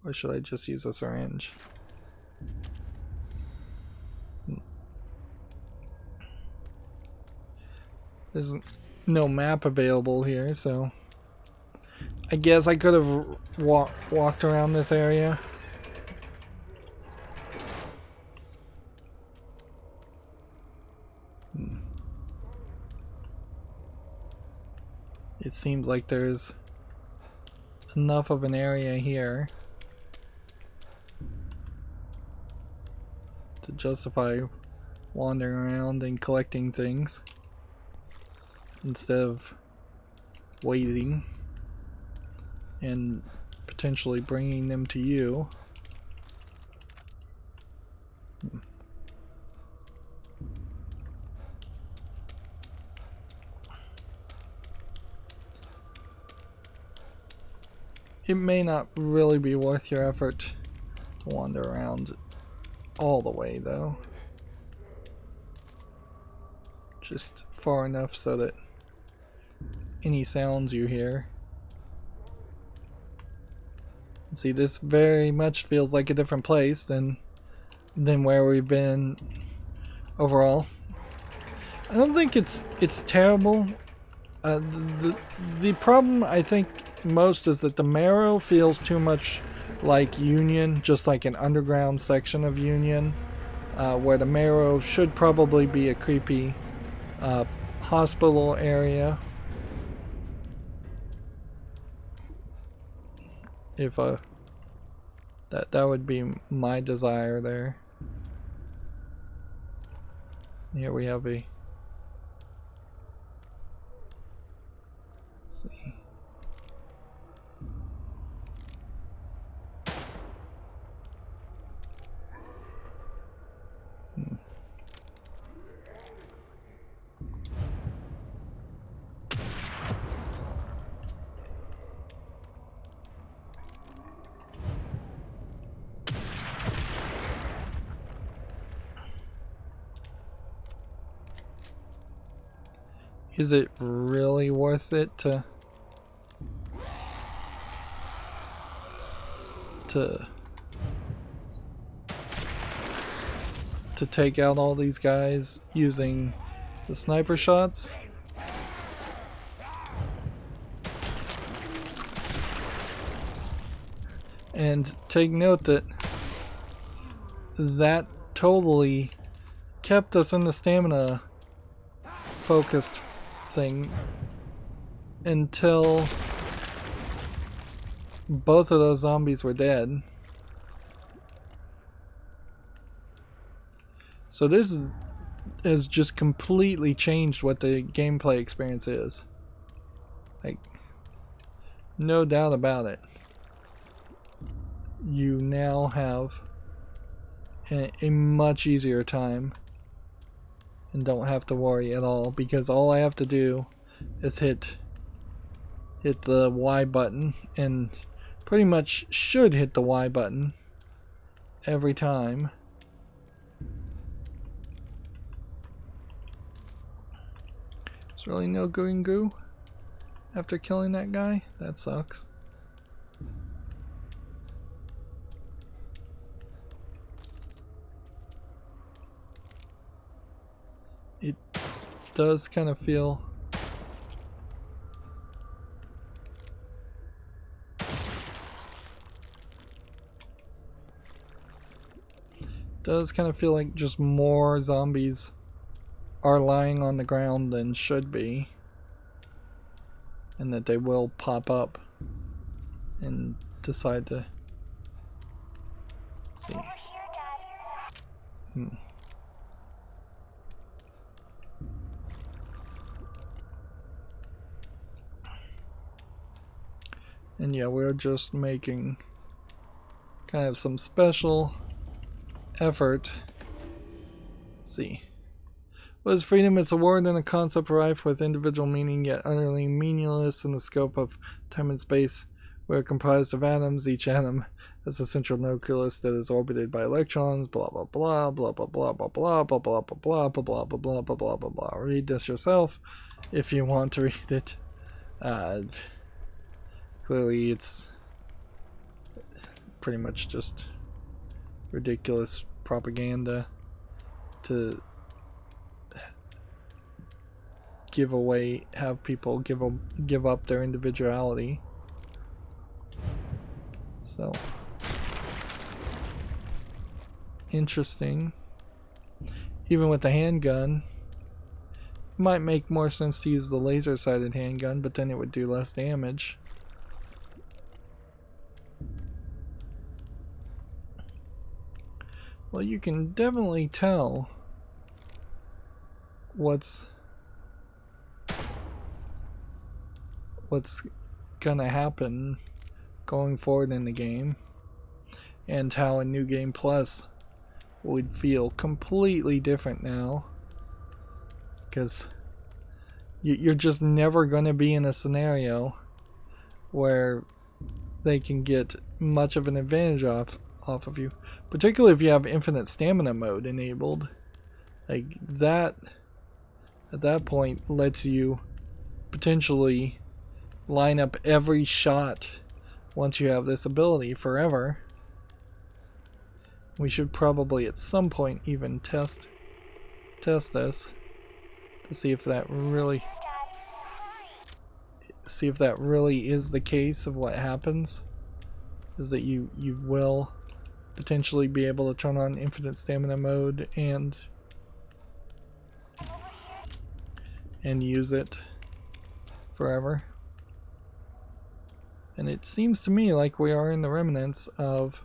Or should I just use a syringe? There's no map available here, so... I guess I could have walked around this area. It seems like there's enough of an area here to justify wandering around and collecting things instead of waiting and potentially bringing them to you. It may not really be worth your effort to wander around all the way, though. Just far enough so that any sounds you hear. See, this very much feels like a different place than where we've been overall. I don't think it's terrible. The problem, I think, most is that the Marrow feels too much like Union, just like an underground section of Union, where the Marrow should probably be a creepy hospital area. If that would be my desire there. Here we have a... Let's see. Is it really worth it to take out all these guys using the sniper shots? And take note that totally kept us in the stamina focused thing until both of those zombies were dead. So this has just completely changed what the gameplay experience is. Like, no doubt about it. You now have a much easier time and don't have to worry at all, because all I have to do is hit the Y button, and pretty much should hit the Y button every time. There's really no green goo after killing that guy? That sucks. It does kind of feel like just more zombies are lying on the ground than should be, and that they will pop up and decide to see. And yeah, we're just making kind of some special effort. Let's see. What is freedom? It's a word and a concept rife with individual meaning, yet utterly meaningless in the scope of time and space. We are comprised of atoms. Each atom has a central nucleus that is orbited by electrons. Blah blah blah blah blah blah blah blah blah blah blah blah blah blah blah blah blah blah blah blah. Read this yourself if you want to read it. Clearly, it's pretty much just ridiculous propaganda to have people give up their individuality. So interesting. Even with the handgun, it might make more sense to use the laser-sighted handgun, but then it would do less damage. Well, you can definitely tell what's gonna happen going forward in the game, and how a New Game Plus would feel completely different now, because you're just never gonna be in a scenario where they can get much of an advantage off of you, particularly if you have infinite stamina mode enabled. Like that, at that point, lets you potentially line up every shot once you have this ability forever. We should probably at some point even test this to see if that really is the case of what happens, is that you will potentially be able to turn on infinite stamina mode and use it forever. And it seems to me like we are in the remnants of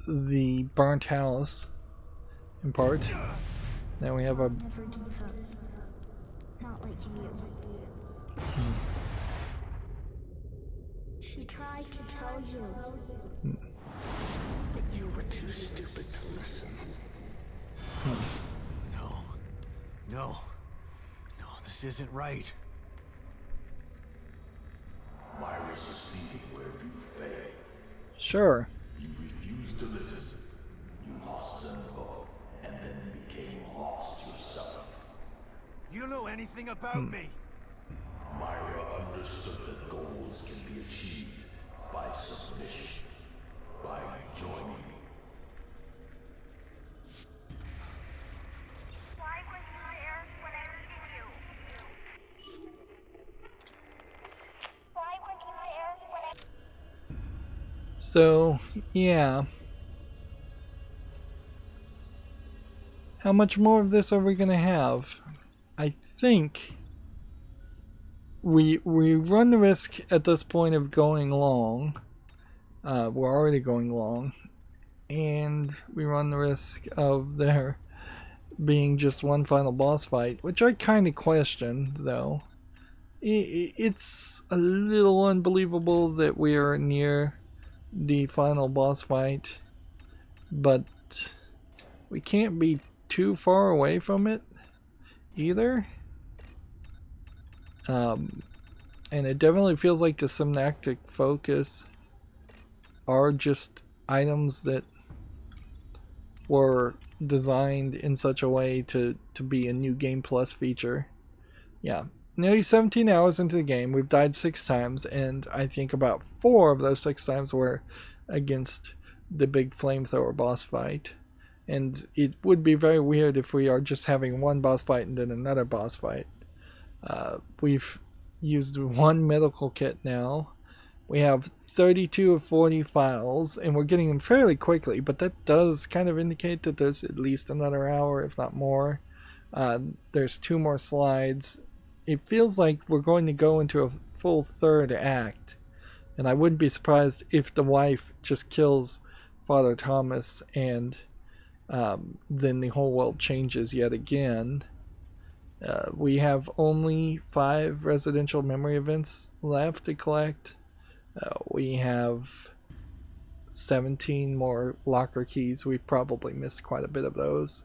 the burnt house, in part. Now we have a Never give up. Not like you. She tried to tell you. But you were too stupid to listen. No, this isn't right. Myra succeeded where you failed. Sure. You refused to listen. You lost them both, and then became lost yourself. You know anything about me? Myra understood that goals can be achieved by submission, by joining. Why weren't you there when I needed you? Why weren't you there when I... So, yeah. How much more of this are we gonna have? I think we run the risk at this point of going long. We're already going long, and we run the risk of there being just one final boss fight, which I kind of question, though. It's a little unbelievable that we are near the final boss fight, but we can't be too far away from it either. And it definitely feels like the synaptic focus are just items that were designed in such a way to be a new Game Plus feature. Yeah, nearly 17 hours into the game, we've died 6 times, and I think about 4 of those 6 times were against the big flamethrower boss fight. And it would be very weird if we are just having one boss fight and then another boss fight. We've used 1 medical kit now. We have 32 of 40 files, and we're getting them fairly quickly, but that does kind of indicate that there's at least another hour, if not more. There's 2 more slides. It feels like we're going to go into a full 3rd act, and I wouldn't be surprised if the wife just kills Father Thomas, and then the whole world changes yet again. We have only 5 residential memory events left to collect. We have 17 more locker keys. We've probably missed quite a bit of those.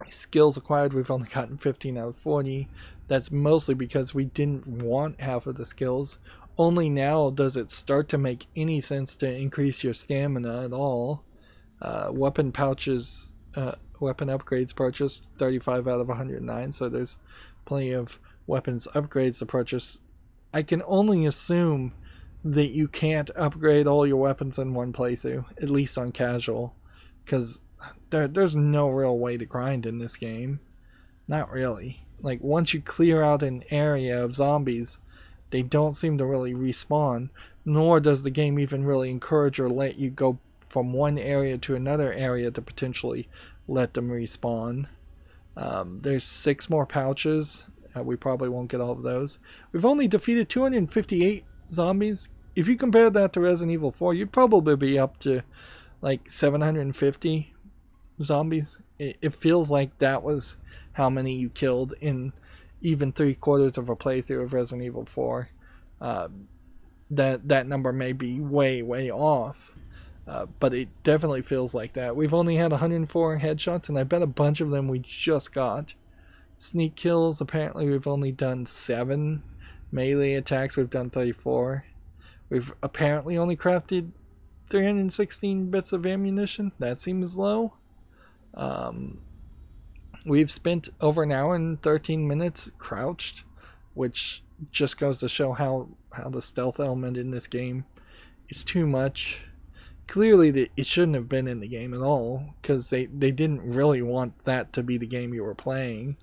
Skills acquired, we've only gotten 15 out of 40. That's mostly because we didn't want half of the skills. Only now does it start to make any sense to increase your stamina at all. Weapon pouches, weapon upgrades purchased, 35 out of 109, so there's plenty of weapons upgrades to purchase. I can only assume that you can't upgrade all your weapons in one playthrough, at least on casual, because there's no real way to grind in this game. Not really. Like, once you clear out an area of zombies, they don't seem to really respawn, nor does the game even really encourage or let you go from one area to another area to potentially let them respawn. There's 6 more pouches. We probably won't get all of those. We've only defeated 258 zombies. If you compare that to Resident Evil 4, you'd probably be up to like 750 zombies. It feels like that was how many you killed in even 3/4 of a playthrough of Resident Evil 4. That number may be way off. But it definitely feels like that. We've only had 104 headshots, and I bet a bunch of them we just got. Sneak kills, apparently we've only done 7. Melee attacks, we've done 34. We've apparently only crafted 316 bits of ammunition. That seems low. We've spent over an hour and 13 minutes crouched, which just goes to show how the stealth element in this game is too much. Clearly, it shouldn't have been in the game at all, because they didn't really want that to be the game you were playing.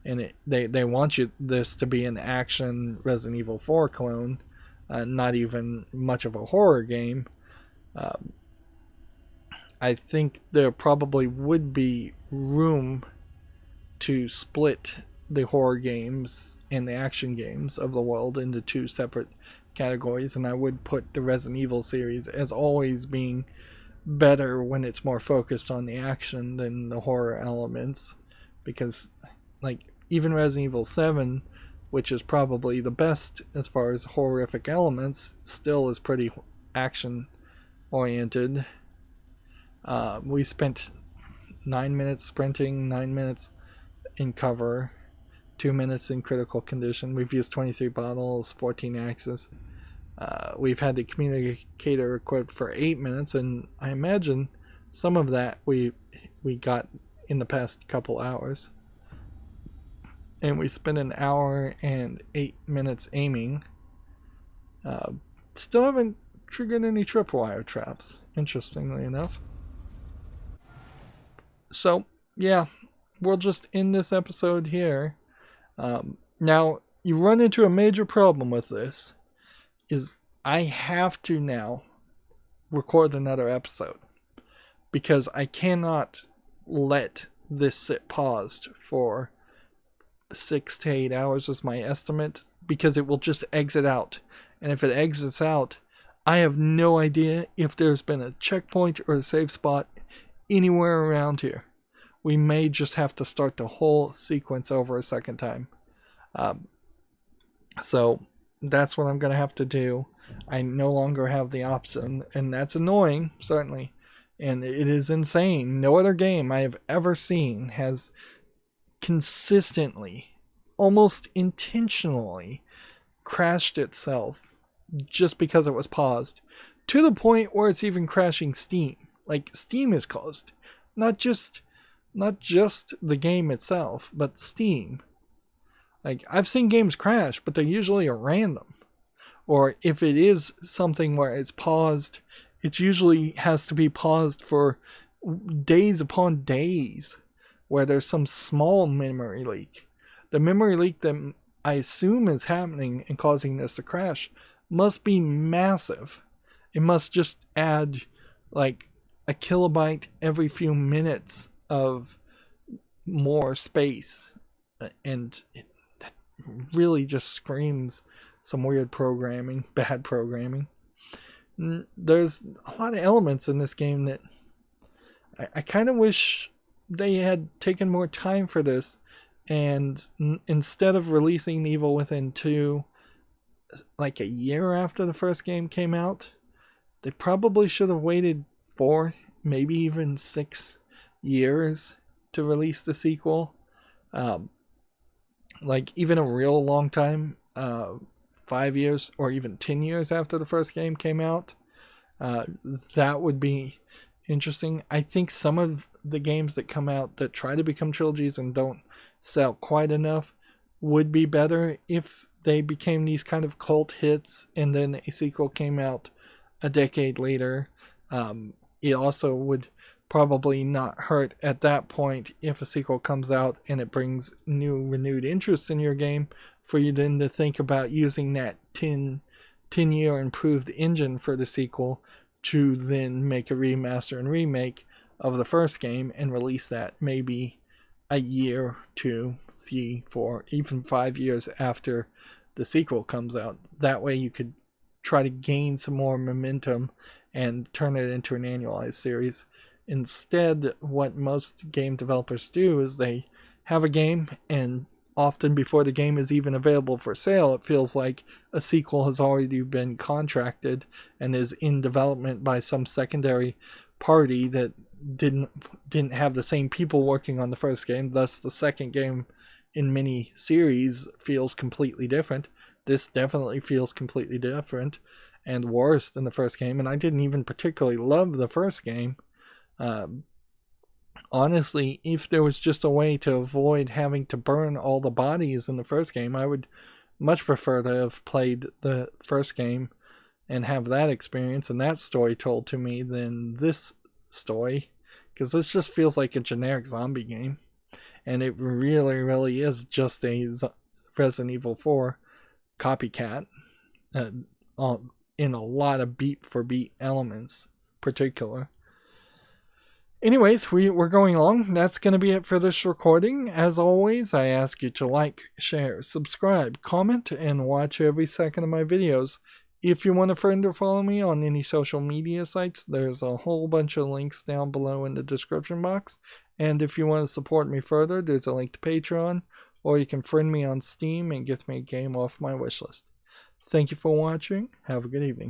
And they want this to be an action Resident Evil 4 clone, not even much of a horror game. I think there probably would be room to split the horror games and the action games of the world into 2 separate categories, and I would put the Resident Evil series as always being better when it's more focused on the action than the horror elements, because like even Resident Evil 7, which is probably the best as far as horrific elements, still is pretty action oriented. We spent 9 minutes sprinting, 9 minutes in cover, 2 minutes in critical condition. We've used 23 bottles, 14 axes. We've had the communicator equipped for 8 minutes, and I imagine some of that we got in the past couple hours. And we spent an hour and 8 minutes aiming. Still haven't triggered any tripwire traps, interestingly enough. So, yeah, we'll just end this episode here. Now, you run into a major problem with this, is I have to now record another episode, because I cannot let this sit paused for 6 to 8 hours is my estimate, because it will just exit out. And if it exits out, I have no idea if there's been a checkpoint or a save spot anywhere around here. We may just have to start the whole sequence over a second time. So that's what I'm going to have to do. I no longer have the option, and that's annoying, certainly. And it is insane. No other game I have ever seen has consistently, almost intentionally, crashed itself just because it was paused, to the point where it's even crashing Steam. Like, Steam is closed. Not just the game itself, but Steam. Like, I've seen games crash, but they're usually a random. Or if it is something where it's paused, it usually has to be paused for days upon days, where there's some small memory leak. The memory leak that I assume is happening and causing this to crash must be massive. It must just add like a kilobyte every few minutes of more space, and that really just screams some weird programming, bad programming. There's a lot of elements in this game that I kind of wish they had taken more time for this, and instead of releasing Evil Within 2 like a year after the first game came out, they probably should have waited 4, maybe even 6 years to release the sequel. Like even a real long time, 5 years or even 10 years after the first game came out. That would be interesting. I think some of the games that come out that try to become trilogies and don't sell quite enough would be better if they became these kind of cult hits and then a sequel came out a decade later. It also would probably not hurt at that point if a sequel comes out and it brings renewed interest in your game, for you then to think about using that 10-year improved engine for the sequel to then make a remaster and remake of the first game and release that maybe a year, 2, 3, 4, even 5 years after the sequel comes out. That way you could try to gain some more momentum and turn it into an annualized series. Instead, what most game developers do is they have a game, and often before the game is even available for sale, it feels like a sequel has already been contracted and is in development by some secondary party that didn't have the same people working on the first game. Thus, the second game in many series feels completely different. This definitely feels completely different and worse than the first game, and I didn't even particularly love the first game. Honestly, if there was just a way to avoid having to burn all the bodies in the first game, I would much prefer to have played the first game and have that experience and that story told to me than this story, because this just feels like a generic zombie game, and it really is just a Resident Evil 4 copycat in a lot of beat for beat elements particular. Anyways, we're going along. That's going to be it for this recording. As always, I ask you to like, share, subscribe, comment, and watch every second of my videos. If you want a friend or follow me on any social media sites, there's a whole bunch of links down below in the description box. And if you want to support me further, there's a link to Patreon, or you can friend me on Steam and get me a game off my wishlist. Thank you for watching. Have a good evening.